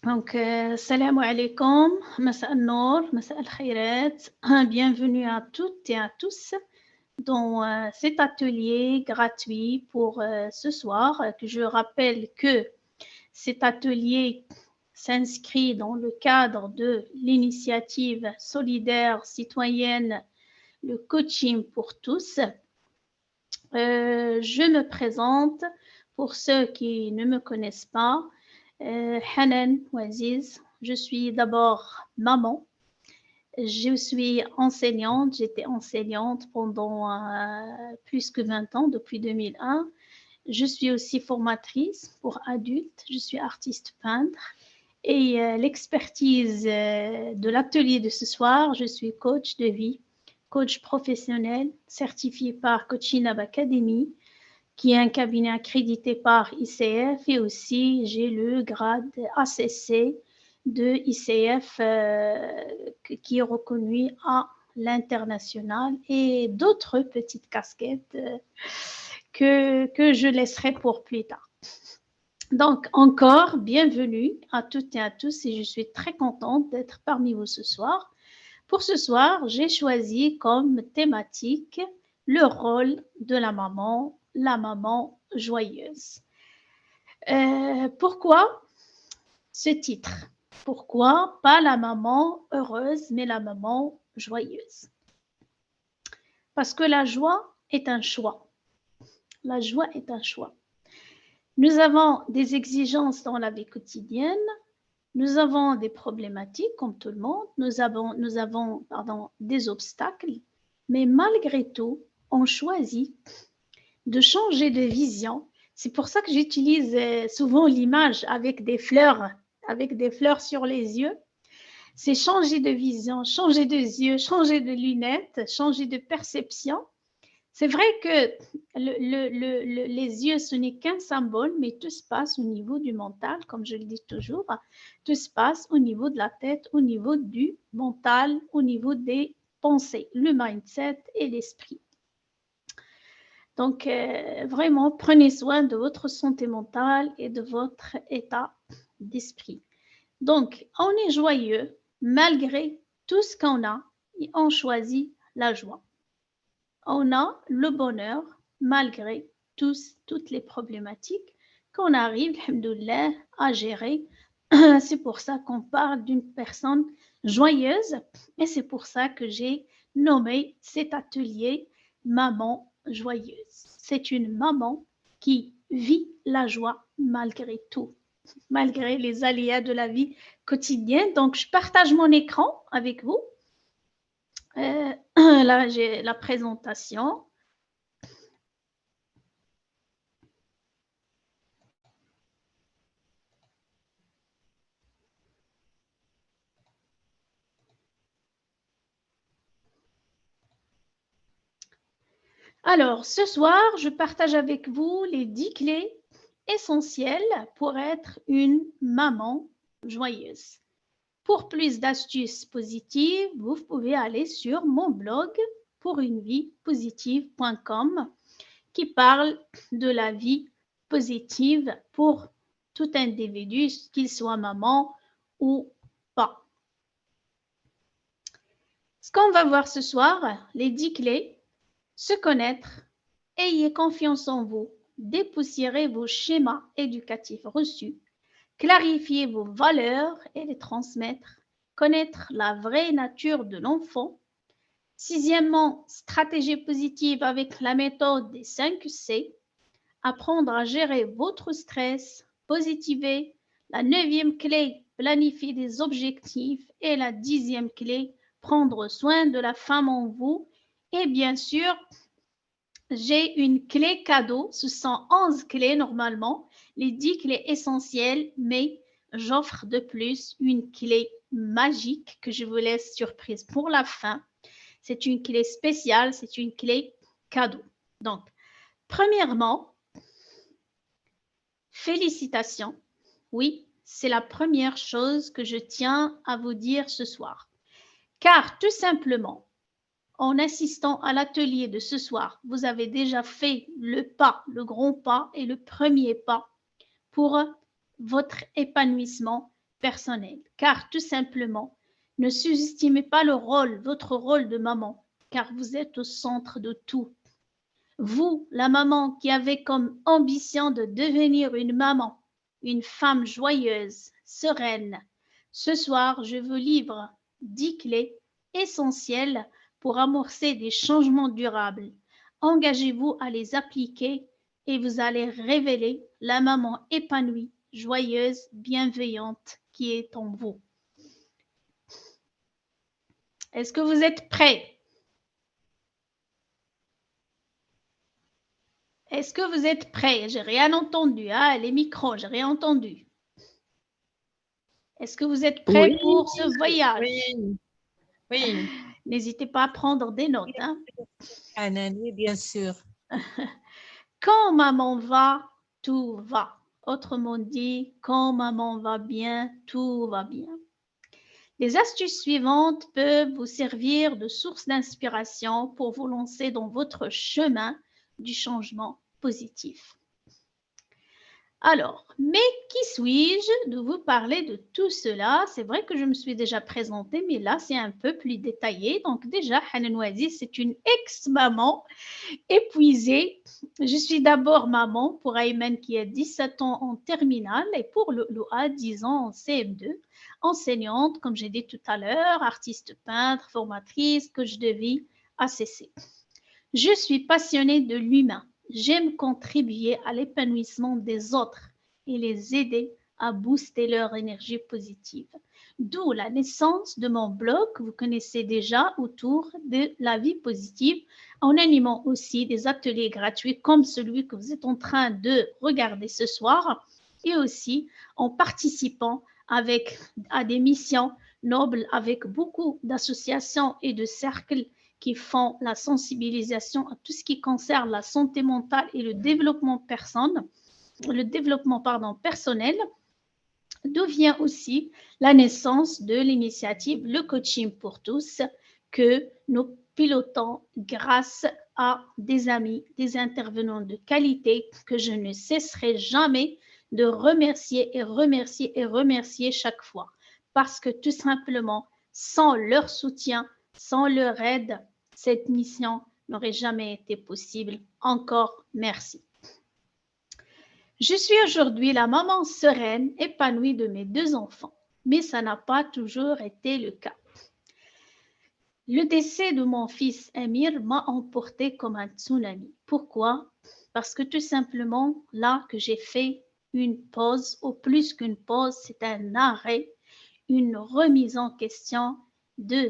Donc, salam alaikum, masa al-nour, masa al-khayrat. Bienvenue à toutes et à tous dans cet atelier gratuit pour ce soir. Que je rappelle que cet atelier s'inscrit dans le cadre de l'initiative solidaire citoyenne, le coaching pour tous. Je me présente pour ceux qui ne me connaissent pas. Hanan Ouaziz, je suis d'abord maman. Je suis enseignante, j'étais enseignante pendant plus que 20 ans, depuis 2001. Je suis aussi formatrice pour adultes, je suis artiste peintre. Et l'expertise de l'atelier de ce soir, je suis coach de vie, coach professionnel, certifié par Coaching Lab Academy, qui est un cabinet accrédité par ICF, et aussi j'ai le grade ACC de ICF qui est reconnu à l'international, et d'autres petites casquettes que je laisserai pour plus tard. Donc, encore bienvenue à toutes et à tous, et je suis très contente d'être parmi vous ce soir. Pour ce soir, j'ai choisi comme thématique le rôle de la maman joyeuse. Pourquoi ce titre? Pourquoi pas la maman heureuse, mais la maman joyeuse? Parce que la joie est un choix. La joie est un choix. Nous avons des exigences dans la vie quotidienne, nous avons des problématiques comme tout le monde, nous avons des obstacles, mais malgré tout, on choisit de changer de vision. C'est pour ça que j'utilise souvent l'image avec des fleurs sur les yeux. C'est changer de vision, changer de yeux, changer de lunettes, changer de perception. C'est vrai que les yeux, ce n'est qu'un symbole, mais tout se passe au niveau du mental, comme je le dis toujours. Tout se passe au niveau de la tête, au niveau du mental, au niveau des pensées, le mindset et l'esprit. Donc, vraiment, prenez soin de votre santé mentale et de votre état d'esprit. Donc, on est joyeux malgré tout ce qu'on a et on choisit la joie. On a le bonheur malgré toutes les problématiques qu'on arrive, alhamdoulilah, à gérer. C'est pour ça qu'on parle d'une personne joyeuse, et c'est pour ça que j'ai nommé cet atelier Maman joyeuse. C'est une maman qui vit la joie malgré tout, malgré les aléas de la vie quotidienne. Donc, je partage mon écran avec vous. Là, j'ai la présentation. Alors, ce soir, je partage avec vous les 10 clés essentielles pour être une maman joyeuse. Pour plus d'astuces positives, vous pouvez aller sur mon blog pouruneviepositive.com qui parle de la vie positive pour tout individu, qu'il soit maman ou pas. Ce qu'on va voir ce soir, les 10 clés. Se connaître, ayez confiance en vous, dépoussiérez vos schémas éducatifs reçus, clarifiez vos valeurs et les transmettre, connaître la vraie nature de l'enfant. Sixièmement, stratégie positive avec la méthode des 5 C, apprendre à gérer votre stress, positiver. La 9e clé, planifier des objectifs. Et la 10e clé, prendre soin de la femme en vous. Et bien sûr, j'ai une clé cadeau. Ce sont 11 clés normalement, les 10 clés essentielles, mais j'offre de plus une clé magique que je vous laisse surprise pour la fin. C'est une clé spéciale, c'est une clé cadeau. Donc, premièrement, félicitations. Oui, c'est la première chose que je tiens à vous dire ce soir. Car tout simplement, en assistant à l'atelier de ce soir, vous avez déjà fait le pas, le grand pas et le premier pas pour votre épanouissement personnel. Car tout simplement, ne sous-estimez pas votre rôle de maman, car vous êtes au centre de tout. Vous, la maman qui avez comme ambition de devenir une maman, une femme joyeuse, sereine. Ce soir, je vous livre 10 clés essentielles pour amorcer des changements durables. Engagez-vous à les appliquer et vous allez révéler la maman épanouie, joyeuse, bienveillante qui est en vous. Est-ce que vous êtes prêts? Est-ce que vous êtes prêts? J'ai rien entendu. Ah, les micros, j'ai rien entendu. Est-ce que vous êtes prêts Oui, pour ce voyage? oui, oui. N'hésitez pas à prendre des notes. Hein? Hanan, oui, bien sûr. Quand maman va, tout va. Autrement dit, quand maman va bien, tout va bien. Les astuces suivantes peuvent vous servir de source d'inspiration pour vous lancer dans votre chemin du changement positif. Alors, mais qui suis-je de vous parler de tout cela? C'est vrai que je me suis déjà présentée, mais là, c'est un peu plus détaillé. Donc déjà, Hanan Ouaziz, c'est une ex-maman épuisée. Je suis d'abord maman pour Ayman qui a 17 ans en terminale et pour Loa, 10 ans en CM2. Enseignante, comme j'ai dit tout à l'heure, artiste peintre, formatrice, coach de vie, ACC. Je suis passionnée de l'humain. J'aime contribuer à l'épanouissement des autres et les aider à booster leur énergie positive. D'où la naissance de mon blog que vous connaissez déjà autour de la vie positive, en animant aussi des ateliers gratuits comme celui que vous êtes en train de regarder ce soir et aussi en participant à des missions nobles avec beaucoup d'associations et de cercles qui font la sensibilisation à tout ce qui concerne la santé mentale et le développement personnel, d'où vient aussi la naissance de l'initiative Le Coaching pour tous que nous pilotons grâce à des amis, des intervenants de qualité que je ne cesserai jamais de remercier et remercier et remercier chaque fois. Parce que tout simplement, sans leur soutien, sans leur aide, cette mission n'aurait jamais été possible. Encore merci. Je suis aujourd'hui la maman sereine, épanouie de mes 2 enfants, mais ça n'a pas toujours été le cas. Le décès de mon fils Amir m'a emporté comme un tsunami. Pourquoi? Parce que tout simplement, là que j'ai fait une pause, ou plus qu'une pause, c'est un arrêt, une remise en question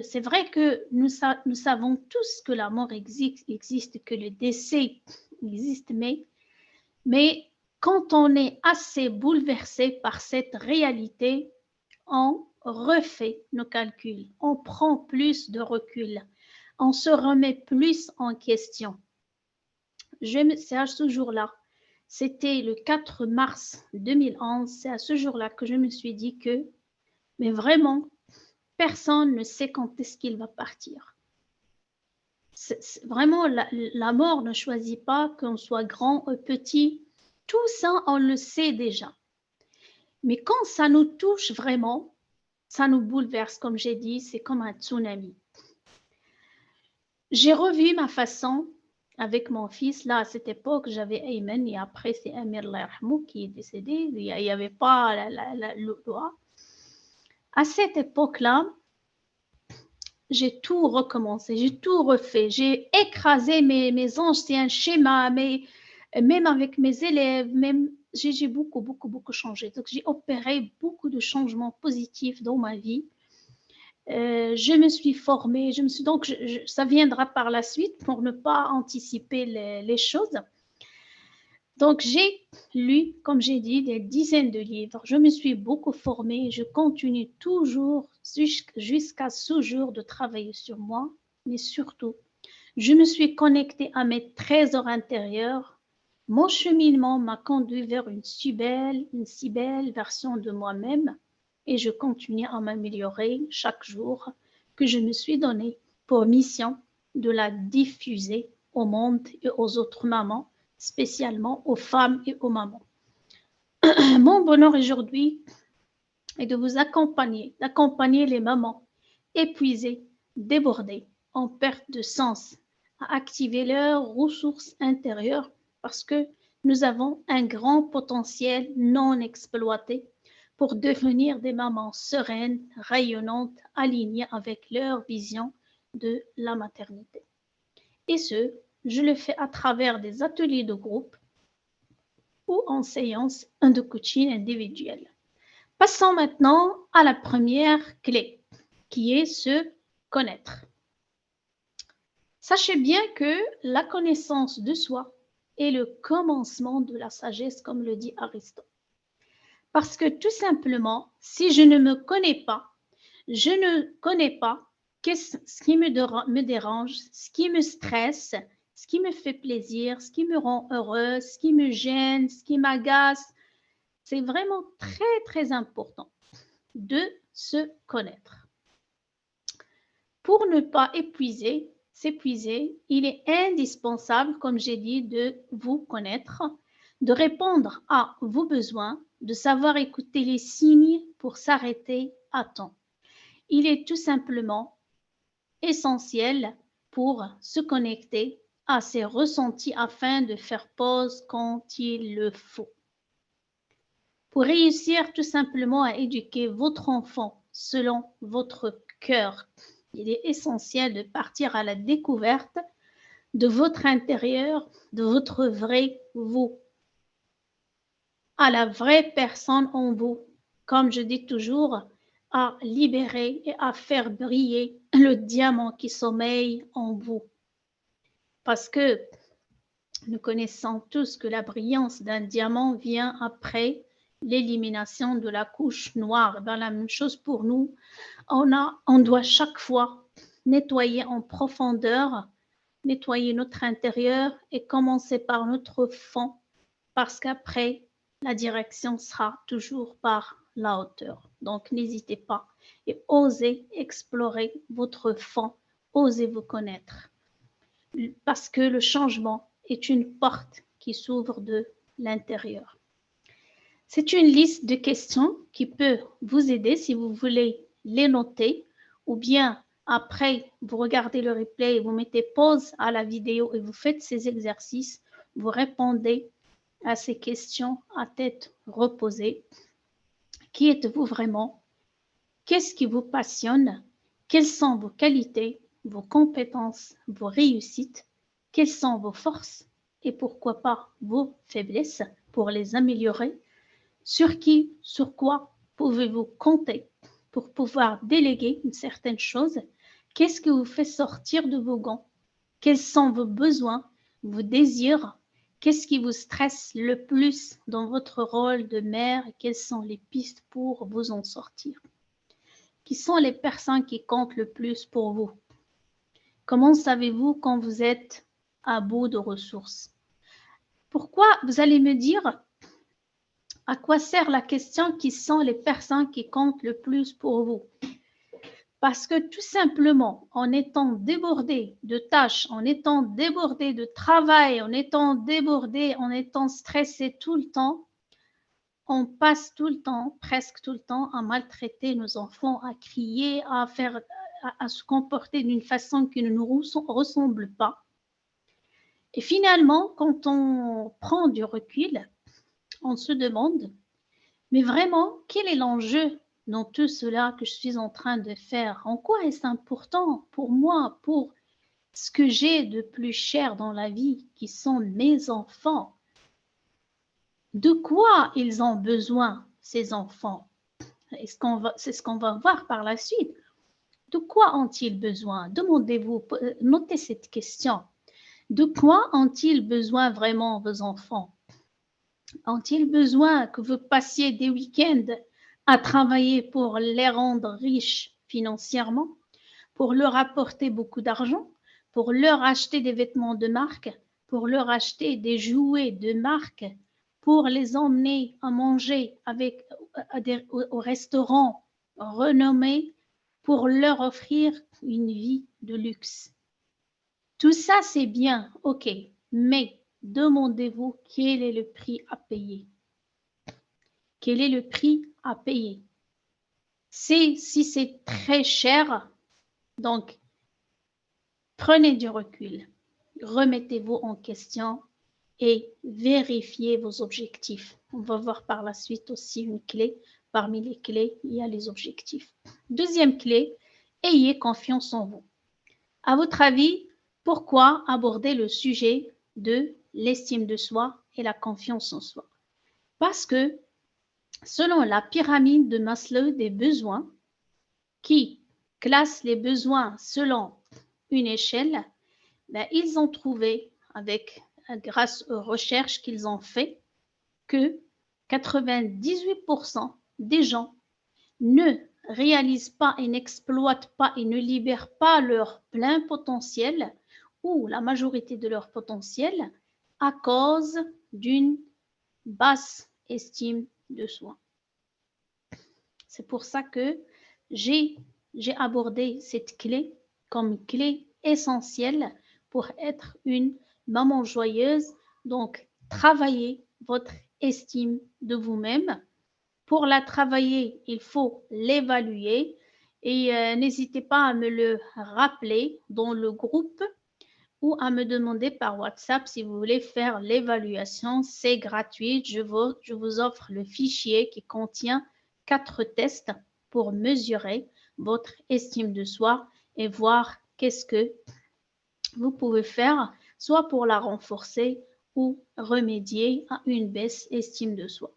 c'est vrai que nous savons tous que la mort existe, que le décès existe, mais quand on est assez bouleversé par cette réalité, on refait nos calculs, on prend plus de recul, on se remet plus en question. C'est à ce jour-là, c'était le 4 mars 2011, c'est à ce jour-là que je me suis dit que, mais vraiment, personne ne sait quand est-ce qu'il va partir. Vraiment, la mort ne choisit pas qu'on soit grand ou petit. Tout ça, on le sait déjà. Mais quand ça nous touche vraiment, ça nous bouleverse, comme j'ai dit, c'est comme un tsunami. J'ai revu ma façon avec mon fils. Là, à cette époque, j'avais Ayman et après, c'est Amir Larhmou qui est décédé. Il n'y avait pas la loi. À cette époque-là, j'ai tout recommencé, j'ai tout refait, j'ai écrasé mes anciens schémas, même avec mes élèves, j'ai beaucoup changé. Donc, j'ai opéré beaucoup de changements positifs dans ma vie. Je me suis formée, ça viendra par la suite pour ne pas anticiper les choses. Donc, j'ai lu, comme j'ai dit, des dizaines de livres. Je me suis beaucoup formée. Je continue toujours jusqu'à ce jour de travailler sur moi. Mais surtout, je me suis connectée à mes trésors intérieurs. Mon cheminement m'a conduit vers une si belle version de moi-même. Et je continue à m'améliorer chaque jour que je me suis donné pour mission de la diffuser au monde et aux autres mamans, spécialement aux femmes et aux mamans. Mon bonheur aujourd'hui est de vous accompagner, d'accompagner les mamans épuisées, débordées, en perte de sens, à activer leurs ressources intérieures parce que nous avons un grand potentiel non exploité pour devenir des mamans sereines, rayonnantes, alignées avec leur vision de la maternité. Et ce, je le fais à travers des ateliers de groupe ou en séance de coaching individuel. Passons maintenant à la première clé, qui est se connaître. Sachez bien que la connaissance de soi est le commencement de la sagesse, comme le dit Aristote. Parce que tout simplement, si je ne me connais pas, je ne connais pas ce qui me dérange, ce qui me stresse, ce qui me fait plaisir, ce qui me rend heureuse, ce qui me gêne, ce qui m'agace. C'est vraiment très, très important de se connaître. Pour ne pas s'épuiser, il est indispensable, comme j'ai dit, de vous connaître, de répondre à vos besoins, de savoir écouter les signes pour s'arrêter à temps. Il est tout simplement essentiel pour se connecter à ses ressentis afin de faire pause quand il le faut. Pour réussir tout simplement à éduquer votre enfant selon votre cœur, il est essentiel de partir à la découverte de votre intérieur, de votre vrai vous, à la vraie personne en vous, comme je dis toujours, à libérer et à faire briller le diamant qui sommeille en vous. Parce que nous connaissons tous que la brillance d'un diamant vient après l'élimination de la couche noire. Ben, la même chose pour nous. On doit chaque fois nettoyer en profondeur, nettoyer notre intérieur et commencer par notre fond parce qu'après, la direction sera toujours par la hauteur. Donc, n'hésitez pas et osez explorer votre fond, osez vous connaître parce que le changement est une porte qui s'ouvre de l'intérieur. C'est une liste de questions qui peut vous aider si vous voulez les noter ou bien après vous regardez le replay et vous mettez pause à la vidéo et vous faites ces exercices, vous répondez à ces questions à tête reposée. Qui êtes-vous vraiment? Qu'est-ce qui vous passionne? Quelles sont vos qualités, vos compétences, vos réussites? Quelles sont vos forces et pourquoi pas vos faiblesses pour les améliorer? Sur quoi pouvez-vous compter pour pouvoir déléguer une certaine chose? Qu'est-ce qui vous fait sortir de vos gants? Quels sont vos besoins, vos désirs? Qu'est-ce qui vous stresse le plus dans votre rôle de mère? Quelles sont les pistes pour vous en sortir? Qui sont les personnes qui comptent le plus pour vous? Comment savez-vous quand vous êtes à bout de ressources? Pourquoi, vous allez me dire, à quoi sert la question qui sont les personnes qui comptent le plus pour vous? Parce que tout simplement, en étant débordé de tâches, en étant débordé de travail, en étant débordé, en étant stressé tout le temps, on passe tout le temps, presque tout le temps, à maltraiter nos enfants, à crier, à se comporter d'une façon qui ne nous ressemble pas. Et finalement, quand on prend du recul, on se demande, mais vraiment, quel est l'enjeu dans tout cela que je suis en train de faire? En quoi est-ce important pour moi, pour ce que j'ai de plus cher dans la vie, qui sont mes enfants? De quoi ils ont besoin, ces enfants? C'est ce qu'on va voir par la suite. De quoi ont-ils besoin? Demandez-vous, notez cette question. De quoi ont-ils besoin vraiment, vos enfants? Ont-ils besoin que vous passiez des week-ends à travailler pour les rendre riches financièrement, pour leur apporter beaucoup d'argent, pour leur acheter des vêtements de marque, pour leur acheter des jouets de marque, pour les emmener à manger au restaurant renommé, pour leur offrir une vie de luxe? Tout ça, c'est bien, ok, mais demandez-vous quel est le prix à payer. quel est le prix à payer. Si c'est très cher, donc prenez du recul, remettez-vous en question et vérifiez vos objectifs. On va voir par la suite aussi une clé. Parmi les clés, il y a les objectifs. Deuxième clé, ayez confiance en vous. À votre avis, pourquoi aborder le sujet de l'estime de soi et la confiance en soi? Parce que selon la pyramide de Maslow des besoins, qui classe les besoins selon une échelle, ben, ils ont trouvé, grâce aux recherches qu'ils ont faites, que 98% des gens ne réalisent pas et n'exploitent pas et ne libèrent pas leur plein potentiel ou la majorité de leur potentiel à cause d'une basse estime de soi. C'est pour ça que j'ai abordé cette clé comme clé essentielle pour être une maman joyeuse. Donc, travaillez votre estime de vous-même. Pour la travailler, il faut l'évaluer et n'hésitez pas à me le rappeler dans le groupe ou à me demander par WhatsApp si vous voulez faire l'évaluation. C'est gratuit. Je vous offre le fichier qui contient 4 tests pour mesurer votre estime de soi et voir qu'est-ce que vous pouvez faire, soit pour la renforcer ou remédier à une baisse estime de soi.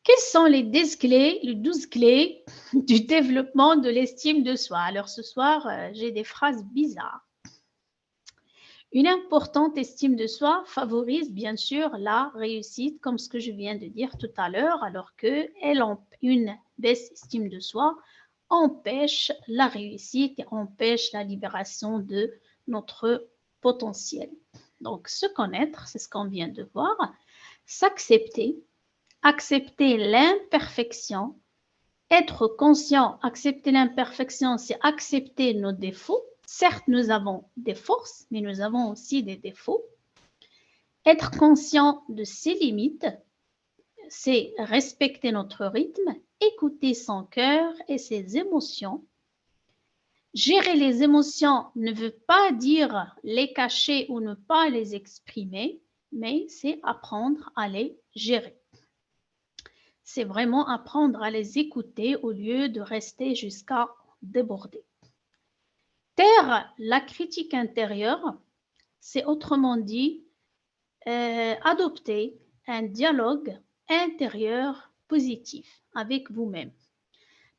Quelles sont les 12 clés du développement de l'estime de soi? Alors ce soir, j'ai des phrases bizarres. Une importante estime de soi favorise bien sûr la réussite, comme ce que je viens de dire tout à l'heure, alors qu'une baisse estime de soi empêche la réussite et empêche la libération de notre potentiel. Donc, se connaître, c'est ce qu'on vient de voir, s'accepter, accepter l'imperfection, être conscient, accepter l'imperfection, c'est accepter nos défauts. Certes, nous avons des forces, mais nous avons aussi des défauts. Être conscient de ses limites, c'est respecter notre rythme, écouter son cœur et ses émotions. Gérer les émotions ne veut pas dire les cacher ou ne pas les exprimer, mais c'est apprendre à les gérer. C'est vraiment apprendre à les écouter au lieu de rester jusqu'à déborder. Taire la critique intérieure, c'est autrement dit adopter un dialogue intérieur positif avec vous-même.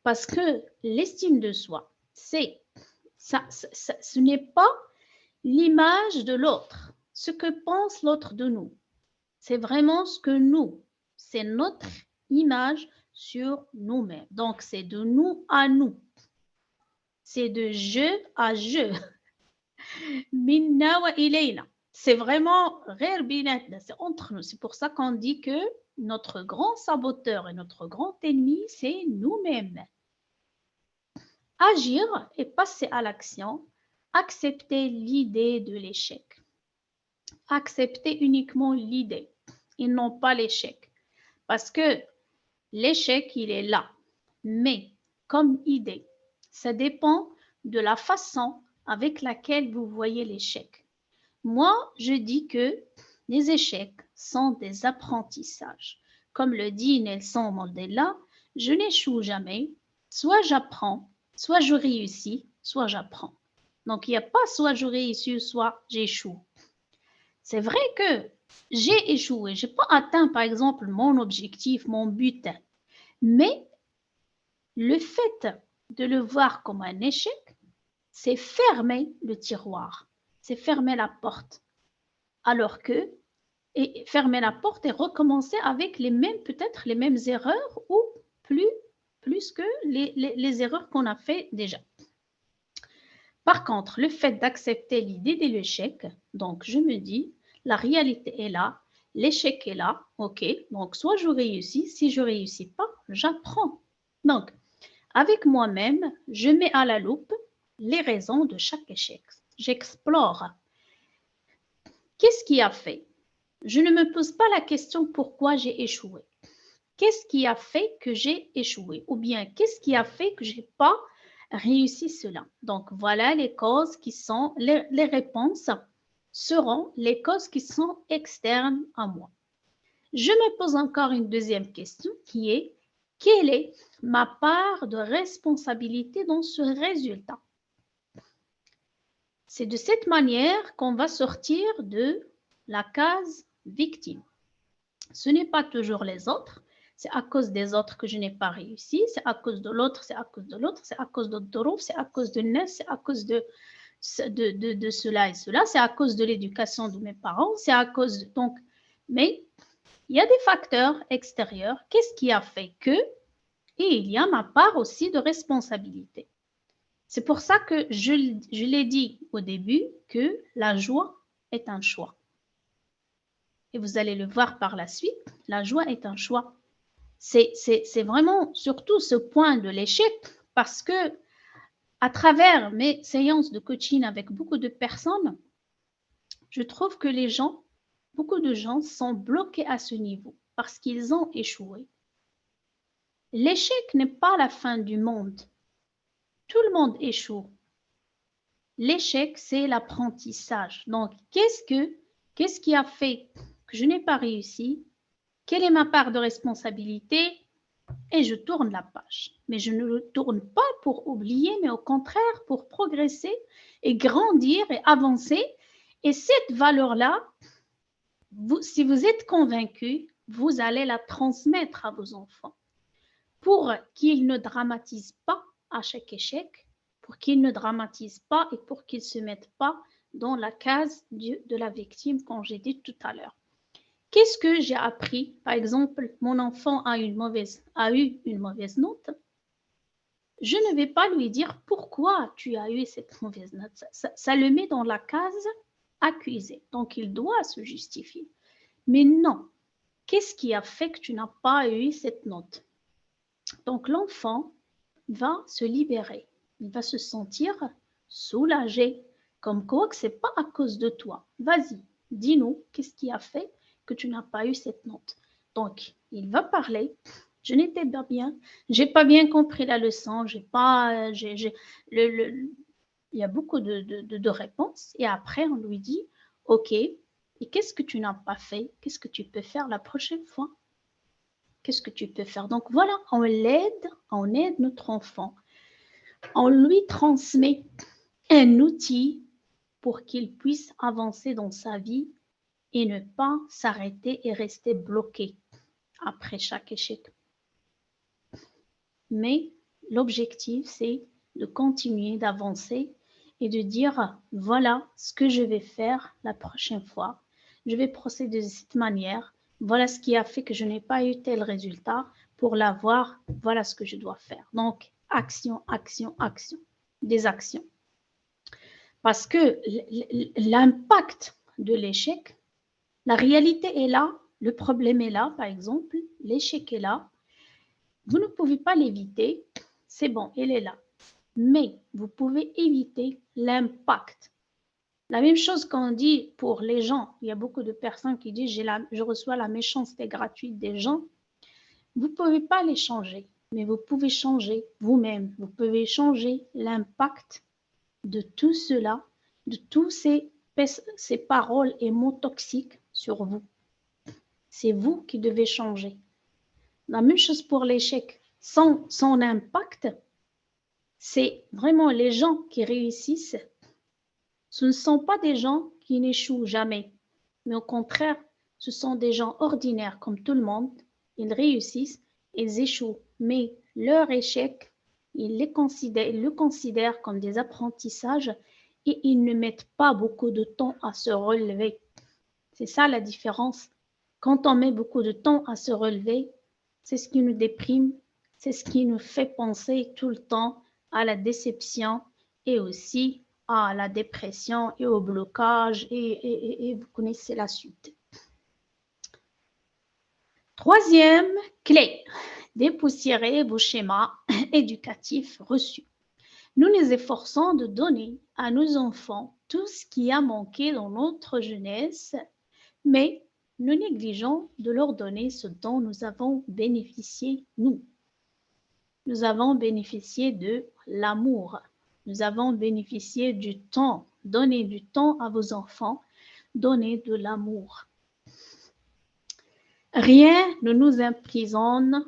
Parce que l'estime de soi, ce n'est pas l'image de l'autre, ce que pense l'autre de nous. C'est vraiment ce que nous, c'est notre image sur nous-mêmes. Donc, c'est de nous à nous. C'est de je à je. Minna wa ilayna. C'est vraiment c'est entre nous. C'est pour ça qu'on dit que notre grand saboteur et notre grand ennemi, c'est nous-mêmes. Agir et passer à l'action, accepter l'idée de l'échec. Accepter uniquement l'idée et non pas l'échec. Parce que l'échec, il est là. Mais comme idée, ça dépend de la façon avec laquelle vous voyez l'échec. Moi, je dis que les échecs sont des apprentissages. Comme le dit Nelson Mandela, je n'échoue jamais. Soit j'apprends, soit je réussis, soit j'apprends. Donc, il n'y a pas soit je réussis, soit j'échoue. C'est vrai que j'ai échoué. Je n'ai pas atteint, par exemple, mon objectif, mon but. Mais le fait de le voir comme un échec, c'est fermer le tiroir, c'est fermer la porte. Alors que, et fermer la porte et recommencer avec peut-être les mêmes erreurs ou plus que les erreurs qu'on a fait déjà. Par contre, le fait d'accepter l'idée de l'échec, donc je me dis, la réalité est là, l'échec est là, ok, donc soit je réussis, si je ne réussis pas, j'apprends. Donc, avec moi-même, je mets à la loupe les raisons de chaque échec. J'explore. Qu'est-ce qui a fait? Je ne me pose pas la question pourquoi j'ai échoué. qu'est-ce qui a fait que j'ai échoué? Ou bien, qu'est-ce qui a fait que je n'ai pas réussi cela? Donc, voilà les causes qui sont, les réponses seront les causes qui sont externes à moi. Je me pose encore une deuxième question qui est, quelle est ma part de responsabilité dans ce résultat? C'est de cette manière qu'on va sortir de la case victime. Ce n'est pas toujours les autres, c'est à cause des autres que je n'ai pas réussi, c'est à cause de l'autre, c'est à cause de l'autre, c'est à cause de Dorouf, c'est à cause de Nes, c'est à cause de cela et cela, c'est à cause de l'éducation de mes parents, c'est à cause de... Donc, mais il y a des facteurs extérieurs. Qu'est-ce qui a fait que? Et il y a ma part aussi de responsabilité. C'est pour ça que je l'ai dit au début que la joie est un choix. Et vous allez le voir par la suite, la joie est un choix. C'est vraiment surtout ce point de l'échec parce que à travers mes séances de coaching avec beaucoup de personnes, je trouve que les gens, beaucoup de gens sont bloqués à ce niveau parce qu'ils ont échoué. L'échec n'est pas la fin du monde. Tout le monde échoue. L'échec, c'est l'apprentissage. Donc, qu'est-ce qui a fait que je n'ai pas réussi? Quelle est ma part de responsabilité? Et je tourne la page. Mais je ne le tourne pas pour oublier, mais au contraire pour progresser et grandir et avancer. Et cette valeur-là, si vous êtes convaincu, vous allez la transmettre à vos enfants pour qu'ils ne dramatisent pas à chaque échec, pour qu'ils ne dramatisent pas et pour qu'ils ne se mettent pas dans la case de la victime, comme j'ai dit tout à l'heure. Qu'est-ce que j'ai appris? Par exemple, mon enfant a eu une mauvaise note. Je ne vais pas lui dire pourquoi tu as eu cette mauvaise note. Ça le met dans la case accusé. Donc, il doit se justifier. Mais non, qu'est-ce qui a fait que tu n'as pas eu cette note? Donc, l'enfant va se libérer. Il va se sentir soulagé, comme quoi que ce n'est pas à cause de toi. Vas-y, dis-nous, qu'est-ce qui a fait que tu n'as pas eu cette note? Donc, il va parler. Je n'étais pas bien, j'ai pas bien compris la leçon, il y a beaucoup de réponses. Et après, on lui dit, OK, et qu'est-ce que tu n'as pas fait? Qu'est-ce que tu peux faire la prochaine fois? Qu'est-ce que tu peux faire? Donc voilà, on aide notre enfant. On lui transmet un outil pour qu'il puisse avancer dans sa vie et ne pas s'arrêter et rester bloqué après chaque échec. Mais l'objectif, c'est de continuer d'avancer et de dire, voilà ce que je vais faire la prochaine fois. Je vais procéder de cette manière. Voilà ce qui a fait que je n'ai pas eu tel résultat. Pour l'avoir, voilà ce que je dois faire. Donc, action, action, action. Des actions. Parce que l'impact de l'échec, la réalité est là, le problème est là, par exemple, l'échec est là. Vous ne pouvez pas l'éviter, c'est bon, il est là. Mais vous pouvez éviter l'impact. La même chose qu'on dit pour les gens. Il y a beaucoup de personnes qui disent je reçois la méchanceté gratuite des gens. Vous ne pouvez pas les changer, mais vous pouvez changer vous-même. Vous pouvez changer l'impact de tout cela, de tous ces paroles et mots toxiques sur vous. C'est vous qui devez changer. La même chose pour l'échec. Son impact, c'est vraiment les gens qui réussissent. Ce ne sont pas des gens qui n'échouent jamais, mais au contraire, ce sont des gens ordinaires comme tout le monde. Ils réussissent, ils échouent, mais leur échec, ils le considèrent comme des apprentissages et ils ne mettent pas beaucoup de temps à se relever. C'est ça la différence. Quand on met beaucoup de temps à se relever, c'est ce qui nous déprime, c'est ce qui nous fait penser tout le temps à la déception et aussi à la dépression et au blocage et vous connaissez la suite. Troisième clé, dépoussiérer vos schémas éducatifs reçus. Nous nous efforçons de donner à nos enfants tout ce qui a manqué dans notre jeunesse, mais nous négligeons de leur donner ce dont nous avons bénéficié, nous. Nous avons bénéficié de l'amour. Nous avons bénéficié du temps. Donnez du temps à vos enfants. Donnez de l'amour. Rien ne nous emprisonne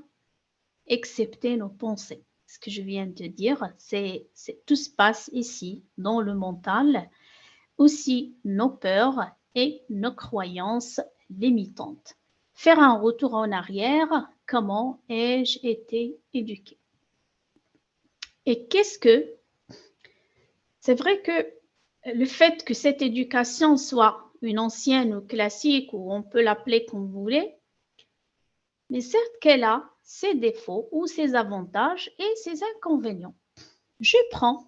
excepté nos pensées. Ce que je viens de dire, tout se passe ici, dans le mental, aussi nos peurs et nos croyances limitantes. Faire un retour en arrière, comment ai-je été éduquée? Et c'est vrai que le fait que cette éducation soit une ancienne ou classique, ou on peut l'appeler comme vous voulez, mais certes qu'elle a ses défauts ou ses avantages et ses inconvénients. Je prends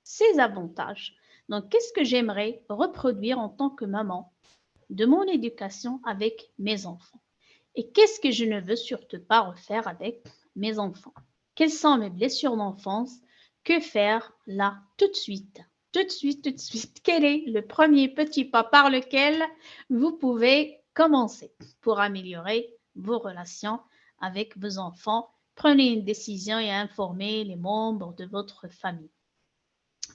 ses avantages. Donc, qu'est-ce que j'aimerais reproduire en tant que maman de mon éducation avec mes enfants? Et qu'est-ce que je ne veux surtout pas refaire avec mes enfants? Quelles sont mes blessures d'enfance? Que faire là, tout de suite? Tout de suite, tout de suite. Quel est le premier petit pas par lequel vous pouvez commencer pour améliorer vos relations avec vos enfants? Prenez une décision et informez les membres de votre famille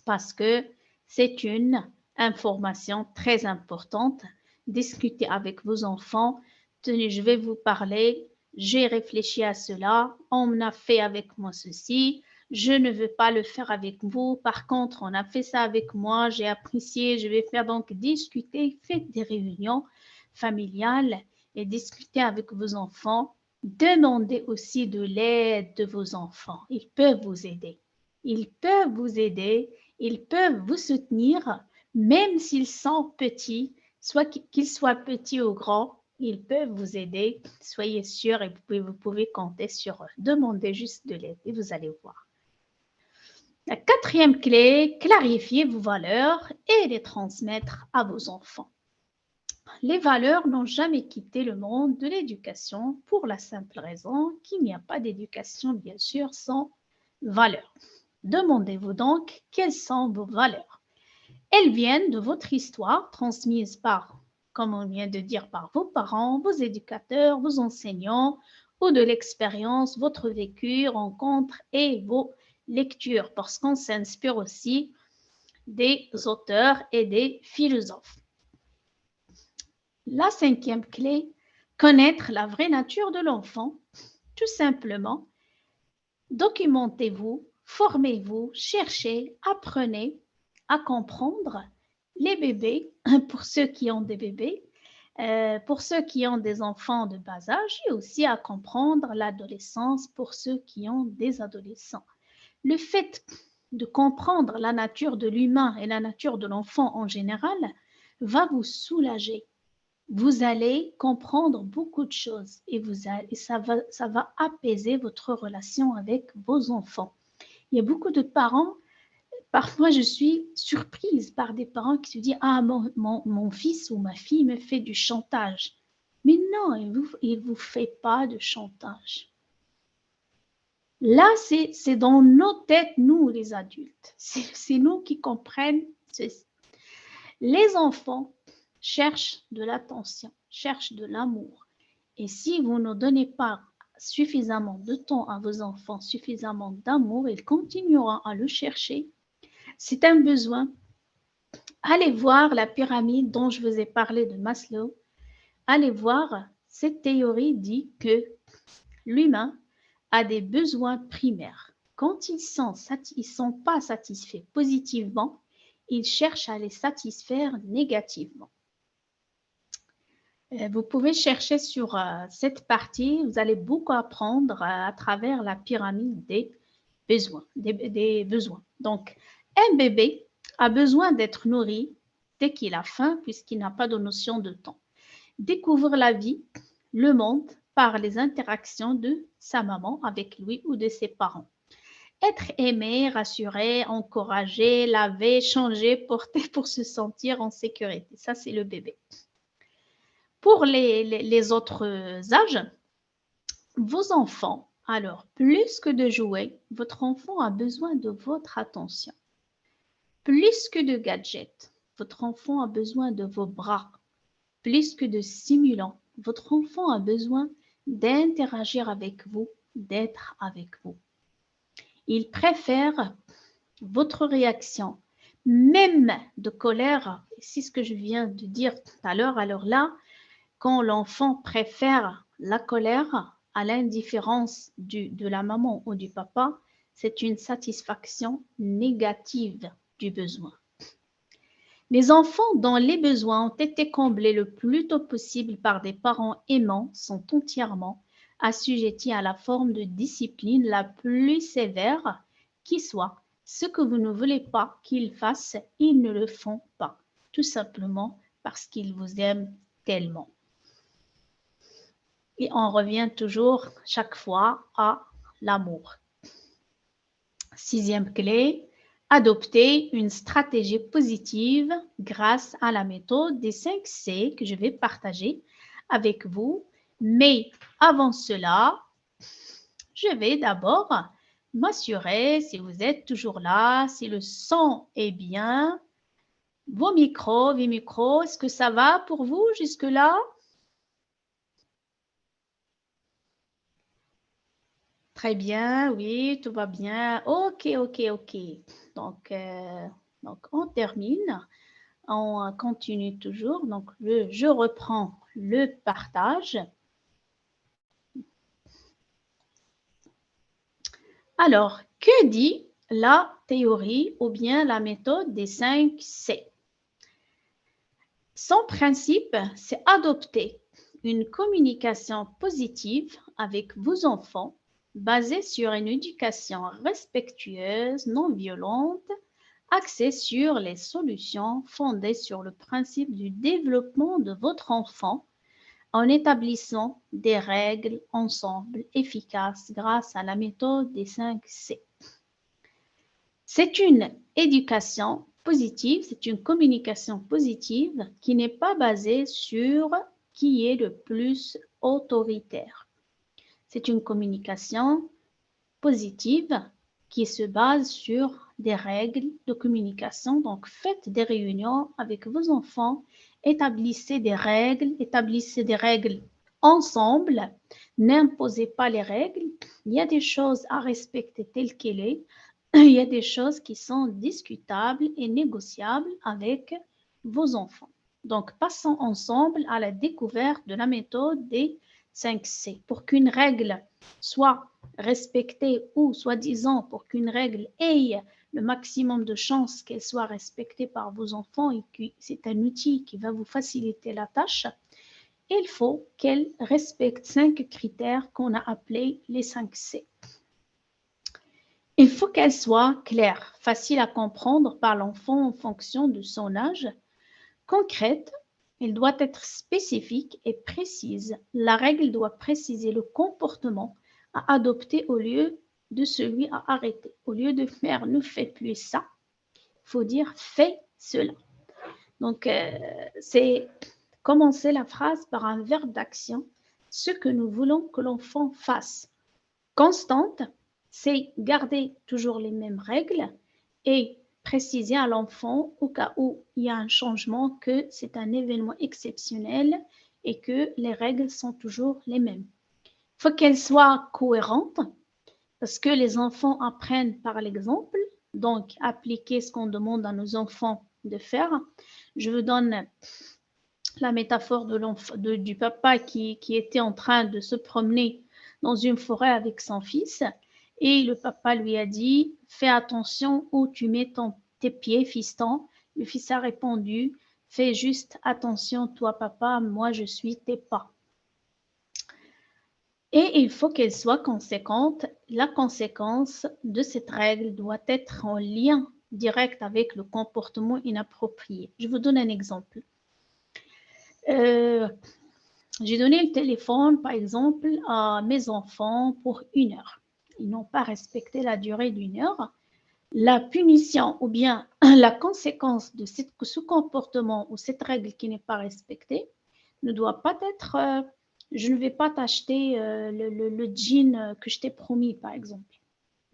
parce que c'est une information très importante. Discutez avec vos enfants. Tenez, je vais vous parler. J'ai réfléchi à cela. On a fait avec moi ceci. Je ne veux pas le faire avec vous. Par contre, on a fait ça avec moi. J'ai apprécié. Je vais faire donc discuter. Faites des réunions familiales et discutez avec vos enfants. Demandez aussi de l'aide de vos enfants. Ils peuvent vous aider. Ils peuvent vous aider. Ils peuvent vous soutenir, même s'ils sont petits, soit qu'ils soient petits ou grands, ils peuvent vous aider. Soyez sûrs et vous pouvez compter sur eux. Demandez juste de l'aide et vous allez voir. La quatrième clé, clarifier vos valeurs et les transmettre à vos enfants. Les valeurs n'ont jamais quitté le monde de l'éducation pour la simple raison qu'il n'y a pas d'éducation, bien sûr, sans valeurs. Demandez-vous donc quelles sont vos valeurs. Elles viennent de votre histoire transmise par, comme on vient de dire, par vos parents, vos éducateurs, vos enseignants, ou de l'expérience, votre vécu, rencontres et vos lectures, parce qu'on s'inspire aussi des auteurs et des philosophes. La cinquième clé, connaître la vraie nature de l'enfant. Tout simplement, documentez-vous, formez-vous, cherchez, apprenez à comprendre les bébés, pour ceux qui ont des bébés, pour ceux qui ont des enfants de bas âge, et aussi à comprendre l'adolescence pour ceux qui ont des adolescents. Le fait de comprendre la nature de l'humain et la nature de l'enfant en général va vous soulager. Vous allez comprendre beaucoup de choses et ça va apaiser votre relation avec vos enfants. Il y a beaucoup de parents, parfois je suis surprise par des parents qui se disent « Ah, mon fils ou ma fille me fait du chantage ». Mais non, il ne vous fait pas de chantage. Là, c'est dans nos têtes, nous les adultes. C'est nous qui comprennent ceci. Les enfants cherchent de l'attention, cherchent de l'amour. Et si vous ne donnez pas suffisamment de temps à vos enfants, suffisamment d'amour, ils continueront à le chercher. C'est un besoin. Allez voir la pyramide dont je vous ai parlé de Maslow. Allez voir, cette théorie dit que l'humain a des besoins primaires. Quand ils ne sont pas satisfaits positivement, ils cherchent à les satisfaire négativement. Vous pouvez chercher sur cette partie, vous allez beaucoup apprendre à travers la pyramide des besoins, des besoins. Donc, un bébé a besoin d'être nourri dès qu'il a faim, puisqu'il n'a pas de notion de temps. Découvre la vie, le monde, par les interactions de sa maman avec lui ou de ses parents. Être aimé, rassuré, encouragé, lavé, changé, porté pour se sentir en sécurité. Ça, c'est le bébé. Pour les autres âges, vos enfants, alors, plus que de jouets, votre enfant a besoin de votre attention. Plus que de gadgets, votre enfant a besoin de vos bras. plus que de stimulants. Votre enfant a besoin d'interagir avec vous, d'être avec vous. Il préfère votre réaction, même de colère. C'est ce que je viens de dire tout à l'heure. Alors là, quand l'enfant préfère la colère à l'indifférence de la maman ou du papa, c'est une satisfaction négative du besoin. Les enfants dont les besoins ont été comblés le plus tôt possible par des parents aimants sont entièrement assujettis à la forme de discipline la plus sévère qui soit. Ce que vous ne voulez pas qu'ils fassent, ils ne le font pas, tout simplement parce qu'ils vous aiment tellement. Et on revient toujours chaque fois à l'amour. 6e clé, adopter une stratégie positive grâce à la méthode des 5 C que je vais partager avec vous. Mais avant cela, je vais d'abord m'assurer si vous êtes toujours là, si le son est bien. Vos micros, est-ce que ça va pour vous jusque-là? Très bien, oui, tout va bien. Ok. Donc, on termine. On continue toujours. Donc, je reprends le partage. Alors, que dit la théorie ou bien la méthode des 5 C? Son principe, c'est adopter une communication positive avec vos enfants basée sur une éducation respectueuse, non violente, axée sur les solutions fondées sur le principe du développement de votre enfant en établissant des règles ensemble efficaces grâce à la méthode des 5 C. C'est une éducation positive, c'est une communication positive qui n'est pas basée sur qui est le plus autoritaire. C'est une communication positive qui se base sur des règles de communication. Donc, faites des réunions avec vos enfants, établissez des règles ensemble, n'imposez pas les règles. Il y a des choses à respecter telles qu'elles sont. Il y a des choses qui sont discutables et négociables avec vos enfants. Donc, passons ensemble à la découverte de la méthode des 5 C. Pour qu'une règle soit respectée ou soi-disant pour qu'une règle ait le maximum de chances qu'elle soit respectée par vos enfants et que c'est un outil qui va vous faciliter la tâche, il faut qu'elle respecte 5 critères qu'on a appelés les 5 C. Il faut qu'elle soit claire, facile à comprendre par l'enfant en fonction de son âge, concrète, elle doit être spécifique et précise. La règle doit préciser le comportement à adopter au lieu de celui à arrêter. Au lieu de faire « ne faites plus ça », il faut dire « fais cela ». Donc, c'est commencer la phrase par un verbe d'action, ce que nous voulons que l'enfant fasse. Constante, c'est garder toujours les mêmes règles et préciser à l'enfant au cas où il y a un changement que c'est un événement exceptionnel et que les règles sont toujours les mêmes. Il faut qu'elles soient cohérentes parce que les enfants apprennent par l'exemple, donc appliquer ce qu'on demande à nos enfants de faire. Je vous donne la métaphore du papa qui était en train de se promener dans une forêt avec son fils et le papa lui a dit « Fais attention où tu mets tes pieds, fiston ». Le fils a répondu « Fais juste attention, toi papa, moi je suis tes pas ». Et il faut qu'elle soit conséquente. La conséquence de cette règle doit être en lien direct avec le comportement inapproprié. Je vous donne un exemple. J'ai donné le téléphone, par exemple, à mes enfants pour 1 heure. Ils n'ont pas respecté la durée d'1 heure. La punition ou bien la conséquence de ce comportement ou cette règle qui n'est pas respectée ne doit pas être je ne vais pas t'acheter le jean que je t'ai promis, par exemple.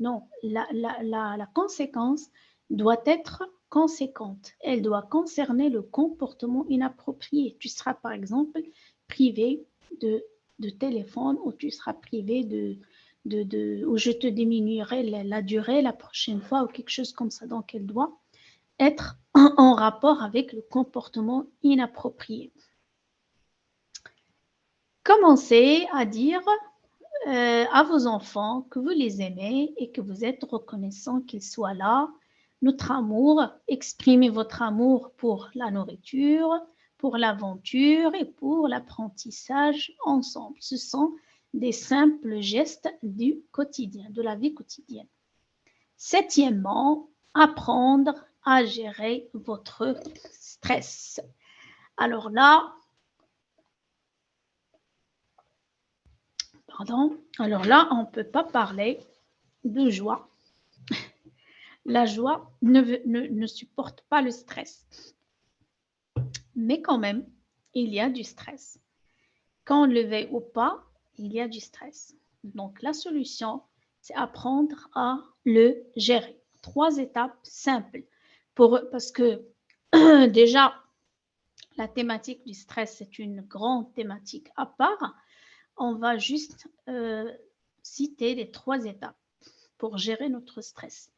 Non, la conséquence doit être conséquente. Elle doit concerner le comportement inapproprié. Tu seras par exemple privé de téléphone ou tu seras privé ou je te diminuerai la durée la prochaine fois ou quelque chose comme ça. Donc, elle doit être en rapport avec le comportement inapproprié. Commencez à dire à vos enfants que vous les aimez et que vous êtes reconnaissant qu'ils soient là. Notre amour, exprimez votre amour pour la nourriture, pour l'aventure et pour l'apprentissage ensemble. Ce sont des simples gestes du quotidien, de la vie quotidienne. Septièmement, apprendre à gérer votre stress. Alors là, on ne peut pas parler de joie. La joie ne supporte pas le stress. Mais quand même, il y a du stress. Qu'on le veuille ou pas, il y a du stress. Donc, la solution, c'est apprendre à le gérer. 3 étapes simples. Parce que déjà, la thématique du stress, c'est une grande thématique à part. On va juste citer les 3 étapes pour gérer notre stress.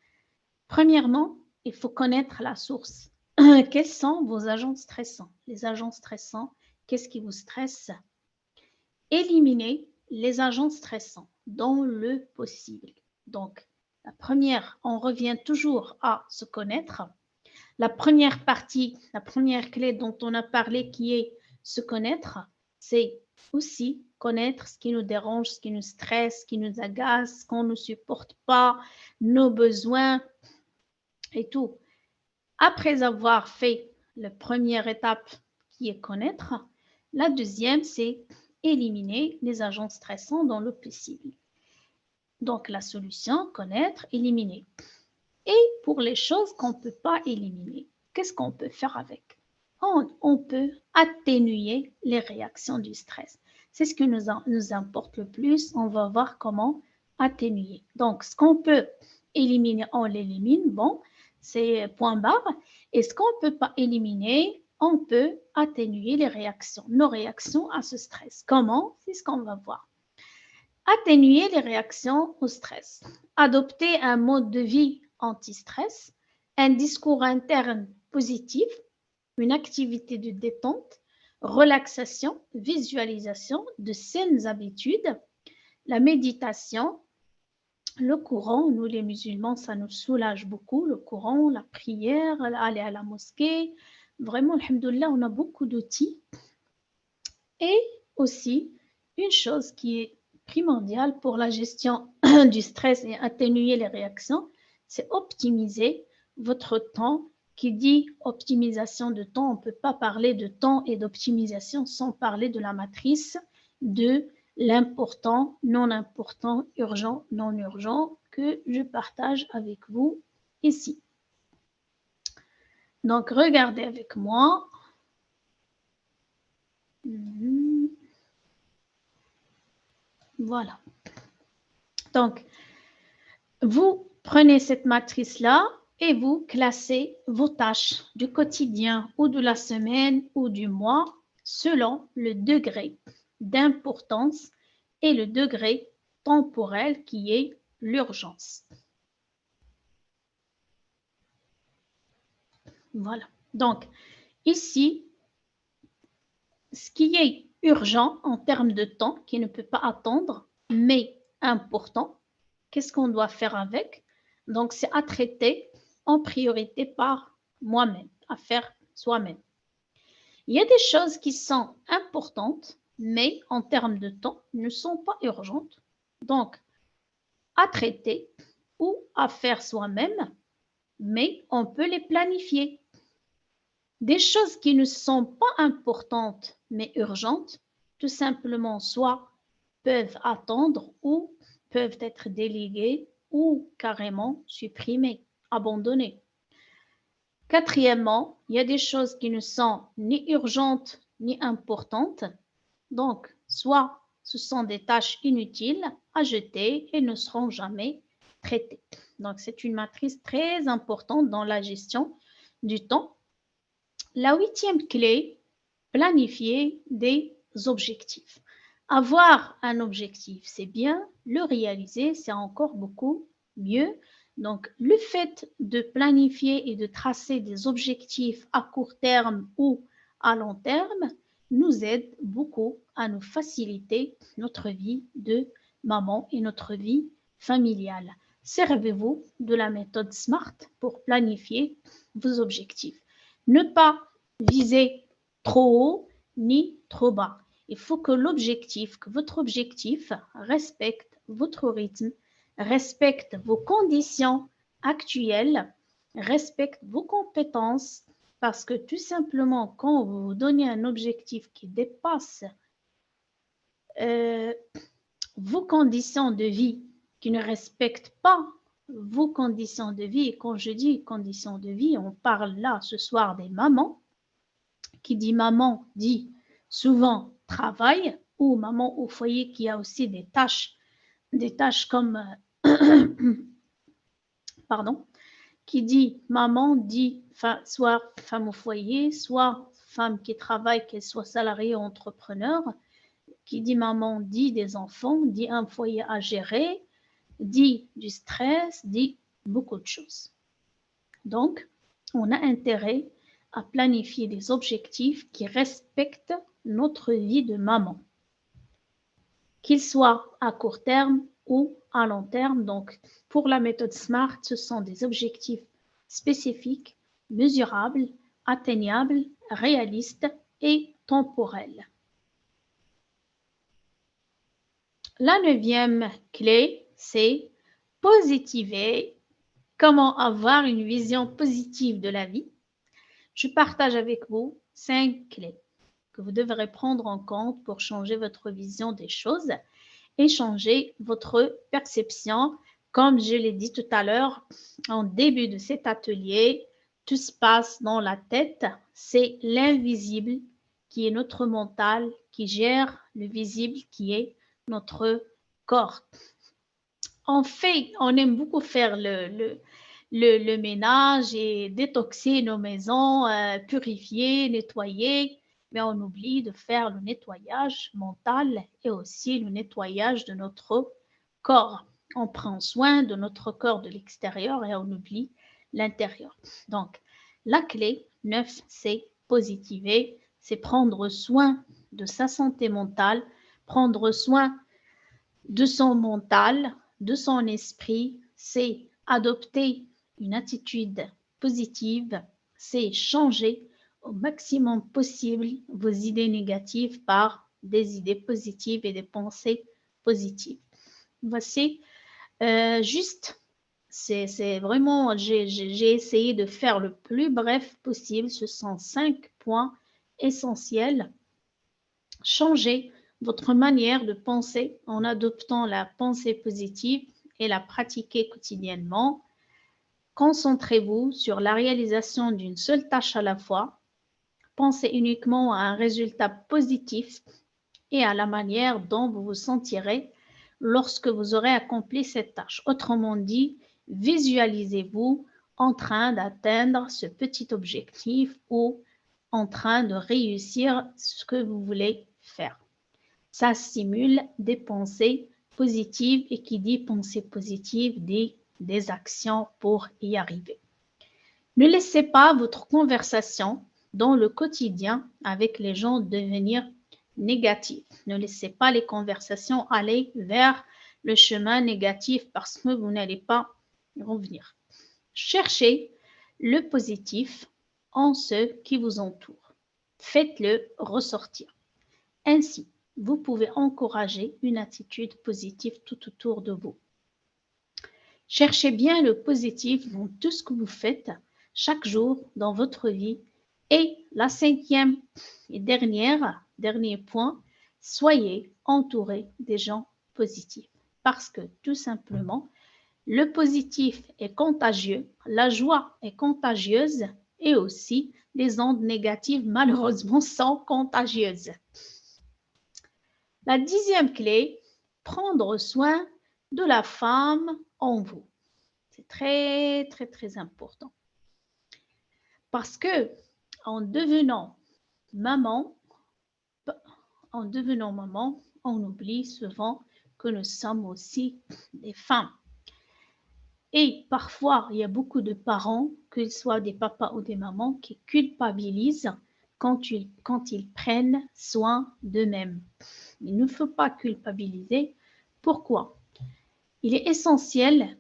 Premièrement, il faut connaître la source. Quels sont vos agents stressants? Les agents stressants, qu'est-ce qui vous stresse? Éliminez les agents stressants dans le possible. Donc, la première, on revient toujours à se connaître. La première partie, la première clé dont on a parlé qui est se connaître, c'est aussi connaître ce qui nous dérange, ce qui nous stresse, ce qui nous agace, ce qu'on ne supporte pas, nos besoins et tout. Après avoir fait la première étape qui est connaître, la deuxième, c'est éliminer les agents stressants dans le possible. Donc, la solution, connaître, éliminer. Et pour les choses qu'on ne peut pas éliminer, qu'est-ce qu'on peut faire avec? On peut atténuer les réactions du stress. C'est ce qui nous importe le plus. On va voir comment atténuer. Donc, ce qu'on peut éliminer, on l'élimine. Bon, c'est point barre. Et ce qu'on ne peut pas éliminer, on peut atténuer les réactions, nos réactions à ce stress. Comment? C'est ce qu'on va voir. Atténuer les réactions au stress. Adopter un mode de vie anti-stress, un discours interne positif, une activité de détente, relaxation, visualisation, de saines habitudes, la méditation, le courant. Nous les musulmans, ça nous soulage beaucoup, le courant, la prière, aller à la mosquée. Vraiment, alhamdoulilah, on a beaucoup d'outils. Et aussi, une chose qui est primordiale pour la gestion du stress et atténuer les réactions, c'est optimiser votre temps. Qui dit optimisation de temps, on ne peut pas parler de temps et d'optimisation sans parler de la matrice de l'important, non important, urgent, non urgent que je partage avec vous ici. Donc, regardez avec moi. Voilà. Donc, vous prenez cette matrice-là et vous classez vos tâches du quotidien ou de la semaine ou du mois selon le degré d'importance et le degré temporel qui est l'urgence. Voilà. Donc, ici, ce qui est urgent en termes de temps, qui ne peut pas attendre, mais important, qu'est-ce qu'on doit faire avec? Donc, c'est à traiter en priorité par moi-même, à faire soi-même. Il y a des choses qui sont importantes, mais en termes de temps, ne sont pas urgentes. Donc, à traiter ou à faire soi-même, mais on peut les planifier. Des choses qui ne sont pas importantes, mais urgentes, tout simplement, soit peuvent attendre ou peuvent être déléguées ou carrément supprimées, abandonnées. Quatrièmement, il y a des choses qui ne sont ni urgentes ni importantes. Donc, soit ce sont des tâches inutiles à jeter et ne seront jamais traitées. Donc, c'est une matrice très importante dans la gestion du temps. La huitième clé, planifier des objectifs. Avoir un objectif, c'est bien, le réaliser, c'est encore beaucoup mieux. Donc, le fait de planifier et de tracer des objectifs à court terme ou à long terme nous aide beaucoup à nous faciliter notre vie de maman et notre vie familiale. Servez-vous de la méthode SMART pour planifier vos objectifs. Ne pas viser trop haut ni trop bas. Il faut que votre objectif respecte votre rythme, respecte vos conditions actuelles, respecte vos compétences, parce que tout simplement, quand vous vous donnez un objectif qui dépasse vos conditions de vie, qui ne respecte pas vos conditions de vie, et quand je dis conditions de vie, on parle là ce soir des mamans. Qui dit maman dit souvent travail ou maman au foyer qui a aussi des tâches comme pardon, qui dit maman dit soit femme au foyer, soit femme qui travaille, qu'elle soit salariée ou entrepreneur. Qui dit maman dit des enfants, dit un foyer à gérer, dit du stress, dit beaucoup de choses. Donc, on a intérêt à planifier des objectifs qui respectent notre vie de maman, qu'ils soient à court terme ou à long terme. Donc, pour la méthode SMART, ce sont des objectifs spécifiques, mesurables, atteignables, réalistes et temporels. La neuvième clé, c'est positiver. Comment avoir une vision positive de la vie? Je partage avec vous 5 clés que vous devrez prendre en compte pour changer votre vision des choses et changer votre perception. Comme je l'ai dit tout à l'heure, en début de cet atelier, tout se passe dans la tête. C'est l'invisible qui est notre mental, qui gère le visible qui est notre corps. En fait, on aime beaucoup faire le ménage et détoxer nos maisons, purifier, nettoyer, mais on oublie de faire le nettoyage mental et aussi le nettoyage de notre corps. On prend soin de notre corps de l'extérieur et on oublie l'intérieur. Donc, la clé 9, c'est positiver, c'est prendre soin de sa santé mentale, prendre soin de son mental, de son esprit, c'est adopter une attitude positive, c'est changer au maximum possible vos idées négatives par des idées positives et des pensées positives. Voici juste, c'est vraiment, j'ai essayé de faire le plus bref possible. Ce sont 5 points essentiels. Changer votre manière de penser en adoptant la pensée positive et la pratiquer quotidiennement. Concentrez-vous sur la réalisation d'une seule tâche à la fois. Pensez uniquement à un résultat positif et à la manière dont vous vous sentirez lorsque vous aurez accompli cette tâche. Autrement dit, visualisez-vous en train d'atteindre ce petit objectif ou en train de réussir ce que vous voulez faire. Ça stimule des pensées positives et qui dit pensée positive dit des actions pour y arriver. Ne laissez pas votre conversation dans le quotidien avec les gens devenir négative. Ne laissez pas les conversations aller vers le chemin négatif parce que vous n'allez pas revenir. Cherchez le positif en ceux qui vous entourent. Faites-le ressortir. Ainsi, vous pouvez encourager une attitude positive tout autour de vous. Cherchez bien le positif dans tout ce que vous faites chaque jour dans votre vie. Et la cinquième et dernier point, soyez entouré des gens positifs. Parce que tout simplement, le positif est contagieux, la joie est contagieuse et aussi les ondes négatives malheureusement sont contagieuses. La 10e clé, prendre soin de la femme en vous. C'est très, très, très important. Parce que en devenant maman, on oublie souvent que nous sommes aussi des femmes. Et parfois, il y a beaucoup de parents, qu'ils soient des papas ou des mamans, qui culpabilisent quand ils prennent soin d'eux-mêmes. Il ne faut pas culpabiliser. Pourquoi? Il est essentiel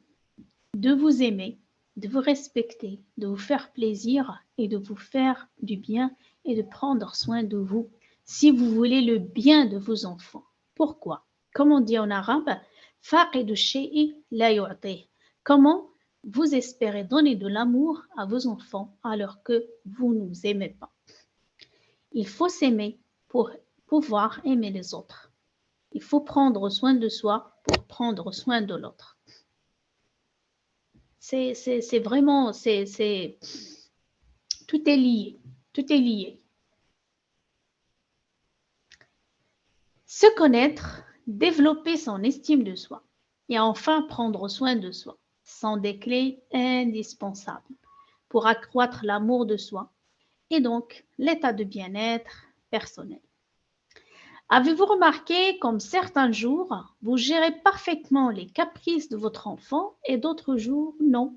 de vous aimer, de vous respecter, de vous faire plaisir et de vous faire du bien et de prendre soin de vous si vous voulez le bien de vos enfants. Pourquoi? Comme on dit en arabe, فاقد الشيء لا يعطيه. Comment vous espérez donner de l'amour à vos enfants alors que vous ne vous aimez pas? Il faut s'aimer pour pouvoir aimer les autres. Il faut prendre soin de soi pour prendre soin de l'autre. C'est vraiment, tout est lié, tout est lié. Se connaître, développer son estime de soi et enfin prendre soin de soi sont des clés indispensables pour accroître l'amour de soi et donc l'état de bien-être personnel. Avez-vous remarqué comme certains jours, vous gérez parfaitement les caprices de votre enfant et d'autres jours, non,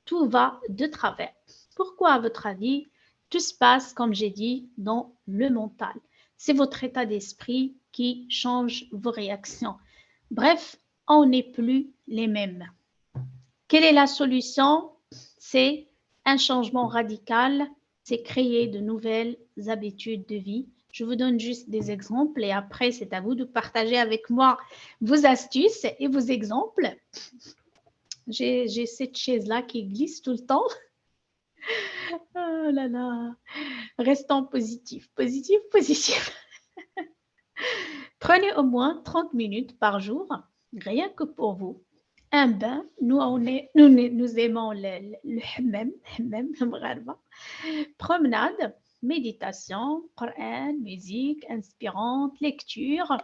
tout va de travers. Pourquoi, à votre avis, tout se passe, comme j'ai dit, dans le mental? C'est votre état d'esprit qui change vos réactions. Bref, on n'est plus les mêmes. Quelle est la solution? C'est un changement radical, c'est créer de nouvelles habitudes de vie. Je vous donne juste des exemples et après, c'est à vous de partager avec moi vos astuces et vos exemples. J'ai cette chaise-là qui glisse tout le temps. Oh là là. Restons positifs, positif, positif. Prenez au moins 30 minutes par jour, rien que pour vous. Un bain, nous aimons le hammam, promenade, méditation, Coran, musique inspirante, lecture.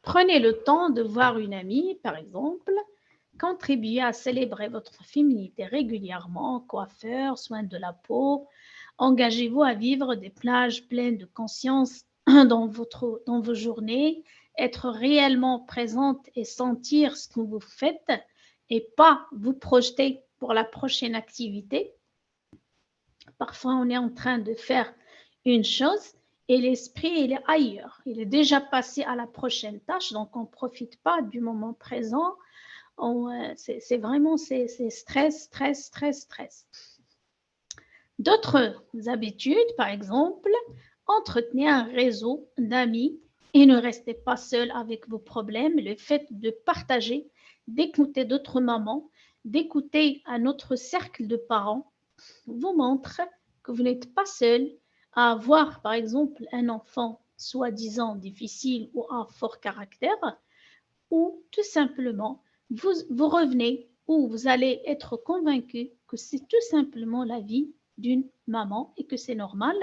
Prenez le temps de voir une amie, par exemple. Contribuez à célébrer votre féminité régulièrement, coiffeur, soins de la peau. Engagez-vous à vivre des plages pleines de conscience dans vos journées, être réellement présente et sentir ce que vous faites et pas vous projeter pour la prochaine activité. Parfois, on est en train de faire une chose et l'esprit, il est ailleurs. Il est déjà passé à la prochaine tâche, donc on ne profite pas du moment présent. C'est vraiment stress. D'autres habitudes, par exemple, entretenez un réseau d'amis et ne restez pas seul avec vos problèmes. Le fait de partager, d'écouter d'autres mamans, d'écouter un autre cercle de parents vous montre que vous n'êtes pas seul à avoir, par exemple, un enfant soi-disant difficile ou à fort caractère, ou tout simplement, vous revenez ou vous allez être convaincu que c'est tout simplement la vie d'une maman et que c'est normal,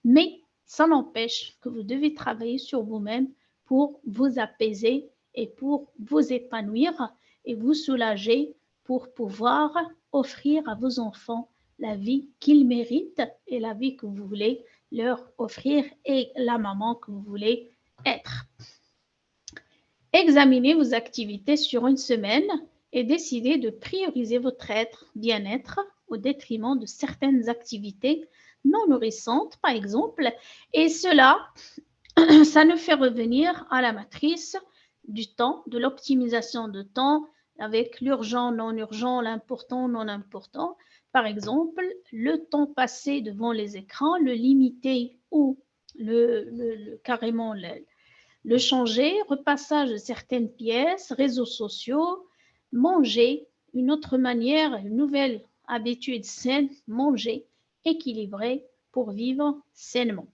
mais ça n'empêche que vous devez travailler sur vous-même pour vous apaiser et pour vous épanouir et vous soulager pour pouvoir offrir à vos enfants la vie qu'ils méritent et la vie que vous voulez leur offrir et la maman que vous voulez être. Examinez vos activités sur une semaine et décidez de prioriser votre bien-être au détriment de certaines activités non nourrissantes, par exemple, et cela, ça nous fait revenir à la matrice du temps, de l'optimisation de temps avec l'urgent, non urgent, l'important, non important. Par exemple, le temps passé devant les écrans, le limiter ou carrément le changer, repassage de certaines pièces, réseaux sociaux, manger, une autre manière, une nouvelle habitude saine, manger, équilibré pour vivre sainement.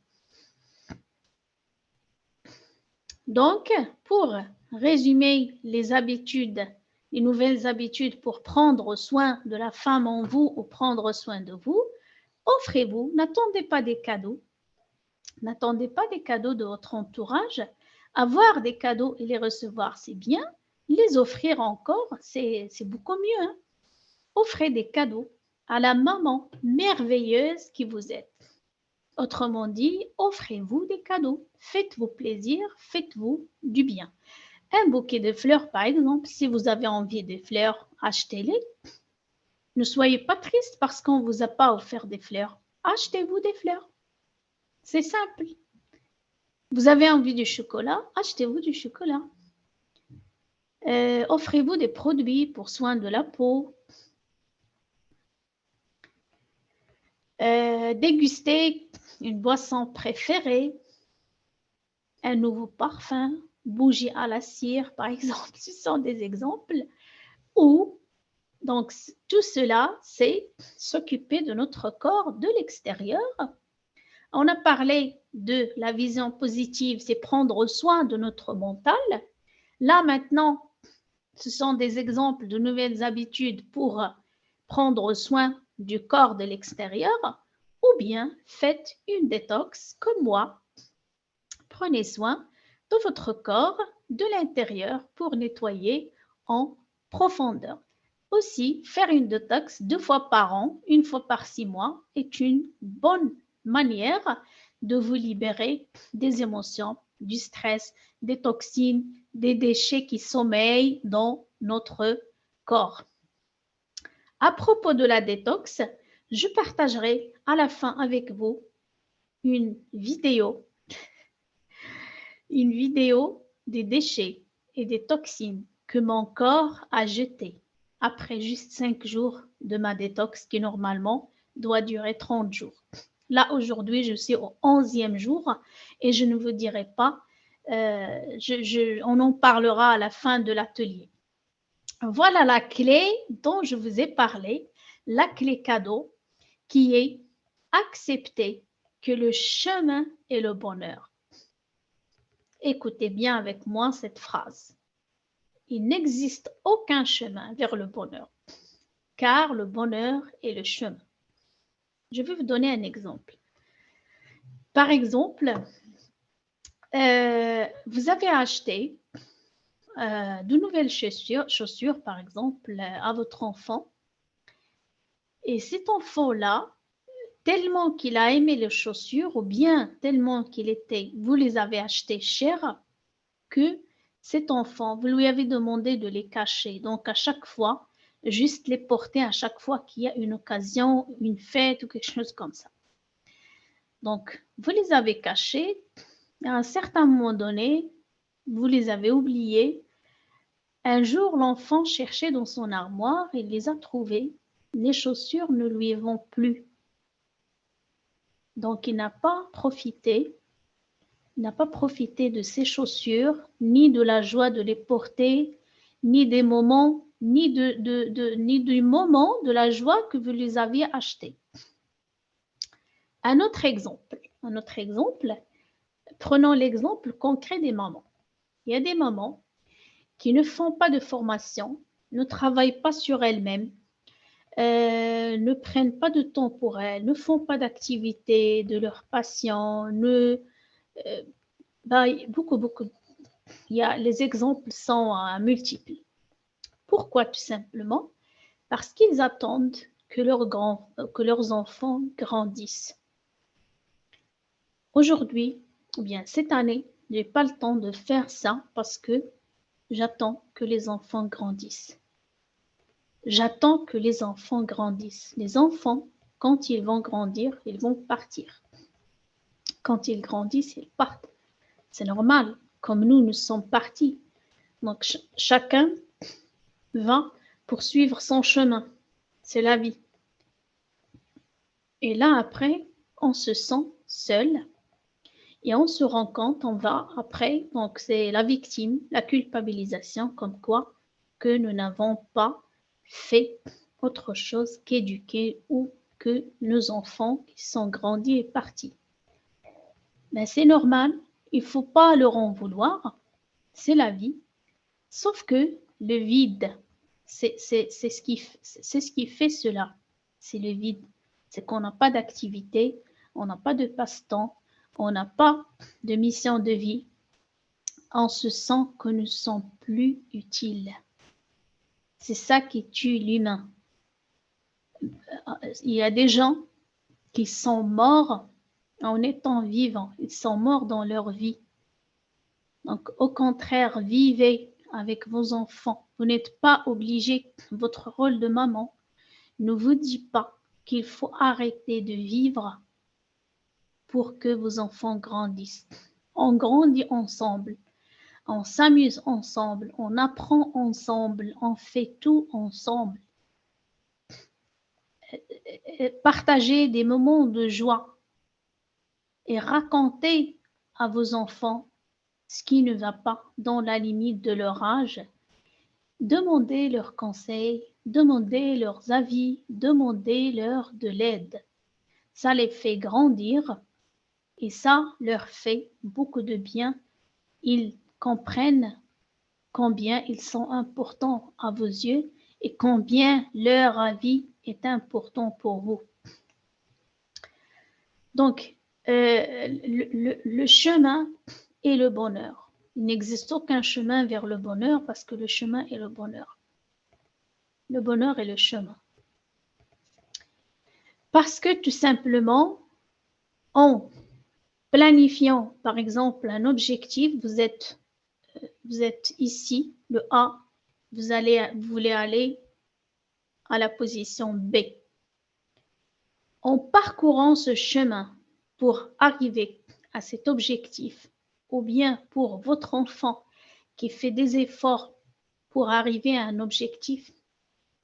Donc, pour résumer les habitudes, les nouvelles habitudes pour prendre soin de la femme en vous ou prendre soin de vous, offrez-vous, n'attendez pas des cadeaux. N'attendez pas des cadeaux de votre entourage. Avoir des cadeaux et les recevoir, c'est bien. Les offrir encore, c'est beaucoup mieux. Hein? Offrez des cadeaux. à la maman merveilleuse qui vous êtes. Autrement dit, offrez-vous des cadeaux, faites-vous plaisir, faites-vous du bien. Un bouquet de fleurs, par exemple, si vous avez envie de fleurs, achetez-les. Ne soyez pas triste parce qu'on ne vous a pas offert des fleurs. Achetez-vous des fleurs. C'est simple. Vous avez envie du chocolat, achetez-vous du chocolat. Offrez-vous des produits pour soin de la peau. Dégustez une boisson préférée, un nouveau parfum, bougie à la cire, par exemple. Ce sont des exemples. Ou, donc, tout cela, c'est s'occuper de notre corps de l'extérieur. On a parlé de la vision positive, c'est prendre soin de notre mental. Là, maintenant, ce sont des exemples de nouvelles habitudes pour prendre soin du corps de l'extérieur. Ou bien, faites une détox comme moi. Prenez soin de votre corps de l'intérieur pour nettoyer en profondeur. Aussi, faire une détox 2 fois par an, 1 fois par 6 mois, est une bonne manière de vous libérer des émotions, du stress, des toxines, des déchets qui sommeillent dans notre corps. À propos de la détox, je partagerai à la fin avec vous une vidéo des déchets et des toxines que mon corps a jetés après juste 5 jours de ma détox qui normalement doit durer 30 jours. Là, aujourd'hui, je suis au 11e jour et je ne vous dirai pas, on en parlera à la fin de l'atelier. Voilà la clé dont je vous ai parlé, la clé cadeau qui est accepter que le chemin est le bonheur. Écoutez bien avec moi cette phrase. Il n'existe aucun chemin vers le bonheur, car le bonheur est le chemin. Je vais vous donner un exemple. Par exemple, vous avez acheté de nouvelles chaussures, par exemple, à votre enfant. Et cet enfant-là, tellement qu'il a aimé les chaussures, ou bien tellement vous les avez achetées chères, que cet enfant, vous lui avez demandé de les cacher. Donc, à chaque fois, juste les porter à chaque fois qu'il y a une occasion, une fête ou quelque chose comme ça. Donc, vous les avez cachés. À un certain moment donné, vous les avez oubliés. Un jour, l'enfant cherchait dans son armoire, il les a trouvés. Les chaussures ne lui vont plus. Donc, il n'a pas profité de ses chaussures, ni de la joie de les porter, ni des moments, ni du moment de la joie que vous les aviez achetés. Un autre exemple, prenons l'exemple concret des mamans. Il y a des mamans qui ne font pas de formation, ne travaillent pas sur elles-mêmes, ne prennent pas de temps pour elles, ne font pas d'activité de leur passion, beaucoup. Les exemples sont multiples. Pourquoi? Tout simplement parce qu'ils attendent que leurs enfants grandissent. Aujourd'hui, ou bien cette année, je n'ai pas le temps de faire ça parce que j'attends que les enfants grandissent. J'attends que les enfants grandissent. Les enfants, quand ils vont grandir, ils vont partir. Quand ils grandissent, ils partent. C'est normal, comme nous sommes partis. Donc, chacun va poursuivre son chemin. C'est la vie. Et là, après, on se sent seul et on se rend compte, on va après, donc c'est la victime, la culpabilisation, comme quoi que nous n'avons pas fait autre chose qu'éduquer ou que nos enfants qui sont grandis et partis. Mais c'est normal, il ne faut pas leur en vouloir, c'est la vie. Sauf que le vide, c'est ce qui fait cela, c'est le vide. C'est qu'on n'a pas d'activité, on n'a pas de passe-temps, on n'a pas de mission de vie. On se sent que nous ne sommes plus utiles. C'est ça qui tue l'humain. il y a des gens qui sont morts en étant vivants. Ils sont morts dans leur vie. Donc, au contraire, vivez avec vos enfants. Vous n'êtes pas obligé. Votre rôle de maman ne vous dit pas qu'il faut arrêter de vivre pour que vos enfants grandissent. On grandit ensemble, on s'amuse ensemble, on apprend ensemble, on fait tout ensemble. Partagez des moments de joie et racontez à vos enfants ce qui ne va pas dans la limite de leur âge. Demandez leurs conseils, demandez leurs avis, demandez-leur de l'aide. Ça les fait grandir et ça leur fait beaucoup de bien. Ils comprennent combien ils sont importants à vos yeux et combien leur avis est important pour vous. Donc, le chemin est le bonheur. Il n'existe aucun chemin vers le bonheur parce que le chemin est le bonheur. Le bonheur est le chemin. Parce que tout simplement, en planifiant, par exemple, un objectif, vous êtes ici, le A, vous voulez aller à la position B. En parcourant ce chemin pour arriver à cet objectif, ou bien pour votre enfant qui fait des efforts pour arriver à un objectif,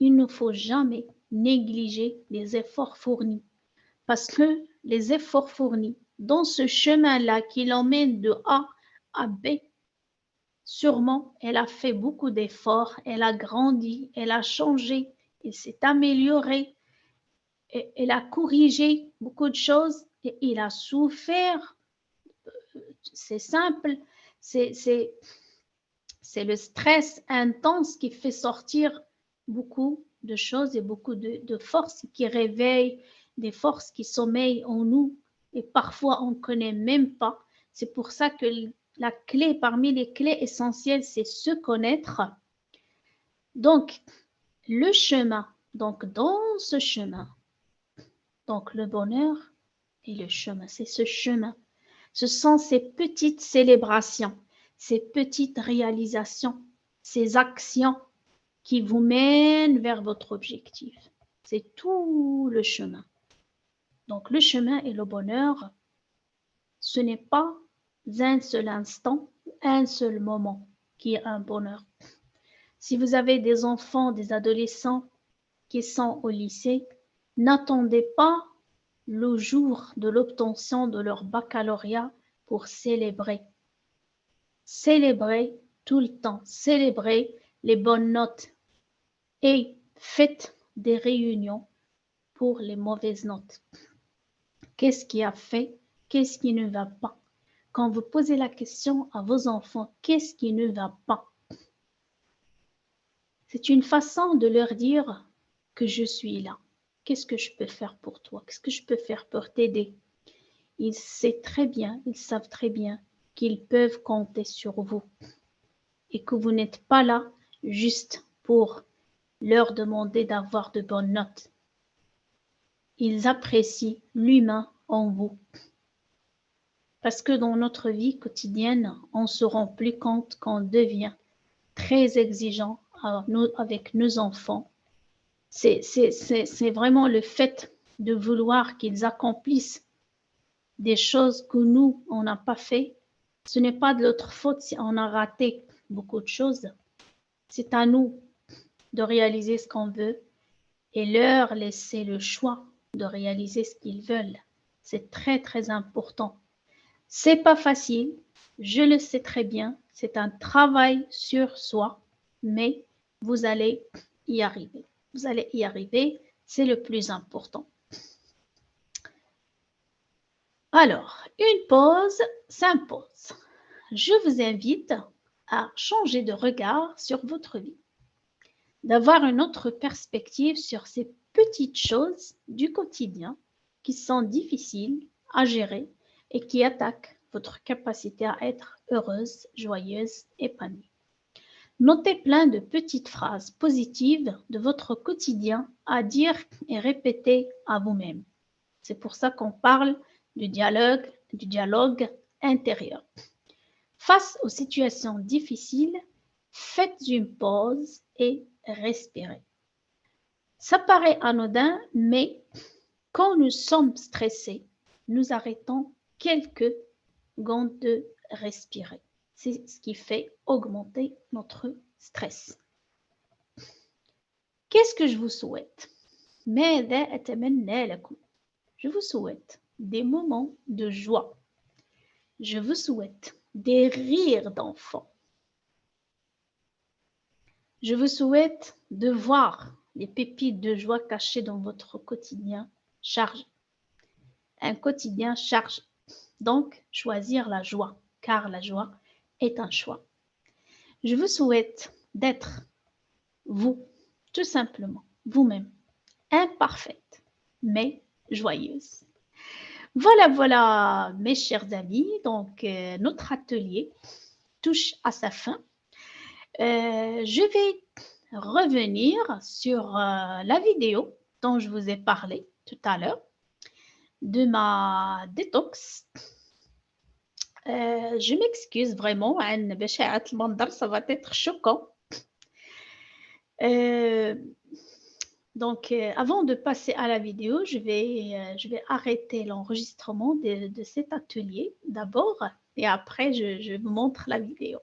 il ne faut jamais négliger les efforts fournis. Parce que les efforts fournis dans ce chemin-là qui l'emmène de A à B, sûrement, elle a fait beaucoup d'efforts, elle a grandi, elle a changé, elle s'est améliorée, elle a corrigé beaucoup de choses et il a souffert. C'est simple, c'est le stress intense qui fait sortir beaucoup de choses et beaucoup de forces qui réveillent des forces qui sommeillent en nous et parfois on ne connaît même pas. C'est pour ça que la clé, parmi les clés essentielles, c'est se connaître. Donc, le chemin, donc dans ce chemin, donc le bonheur et le chemin, c'est ce chemin. Ce sont ces petites célébrations, ces petites réalisations, ces actions qui vous mènent vers votre objectif. C'est tout le chemin. Donc le chemin et le bonheur, ce n'est pas un seul instant, un seul moment qui est un bonheur. Si vous avez des enfants, des adolescents qui sont au lycée, n'attendez pas le jour de l'obtention de leur baccalauréat pour célébrer. Célébrez tout le temps, célébrez les bonnes notes et faites des réunions pour les mauvaises notes. Qu'est-ce qui a fait? Qu'est-ce qui ne va pas? Quand vous posez la question à vos enfants, qu'est-ce qui ne va pas? C'est une façon de leur dire que je suis là. Qu'est-ce que je peux faire pour toi? Qu'est-ce que je peux faire pour t'aider? Ils savent très bien qu'ils peuvent compter sur vous et que vous n'êtes pas là juste pour leur demander d'avoir de bonnes notes. Ils apprécient l'humain en vous. Parce que dans notre vie quotidienne, on se rend plus compte qu'on devient très exigeant avec nos enfants. C'est vraiment le fait de vouloir qu'ils accomplissent des choses que nous, on n'a pas fait. Ce n'est pas de notre faute si on a raté beaucoup de choses. C'est à nous de réaliser ce qu'on veut et leur laisser le choix de réaliser ce qu'ils veulent. C'est très, très important. C'est pas facile, je le sais très bien. C'est un travail sur soi, mais vous allez y arriver. Vous allez y arriver, c'est le plus important. Alors, une pause s'impose. Je vous invite à changer de regard sur votre vie, d'avoir une autre perspective sur ces petites choses du quotidien qui sont difficiles à gérer et qui attaquent votre capacité à être heureuse, joyeuse, épanouie. Notez plein de petites phrases positives de votre quotidien à dire et répéter à vous-même. C'est pour ça qu'on parle du dialogue intérieur. Face aux situations difficiles, faites une pause et respirez. Ça paraît anodin, mais quand nous sommes stressés, nous arrêtons quelques secondes de respirer. C'est ce qui fait augmenter notre stress. Qu'est-ce que je vous souhaite? Je vous souhaite des moments de joie. Je vous souhaite des rires d'enfants. Je vous souhaite de voir les pépites de joie cachées dans votre quotidien chargé. Un quotidien chargé. Donc, choisir la joie, car la joie est un choix. Je vous souhaite d'être vous, tout simplement, vous-même, imparfaite, mais joyeuse. Voilà, mes chers amis. Donc, notre atelier touche à sa fin. Je vais revenir sur la vidéo dont je vous ai parlé tout à l'heure de ma détox. Je m'excuse vraiment, ça va être choquant. Donc, avant de passer à la vidéo, je vais arrêter l'enregistrement de cet atelier d'abord et après, je vous montre la vidéo.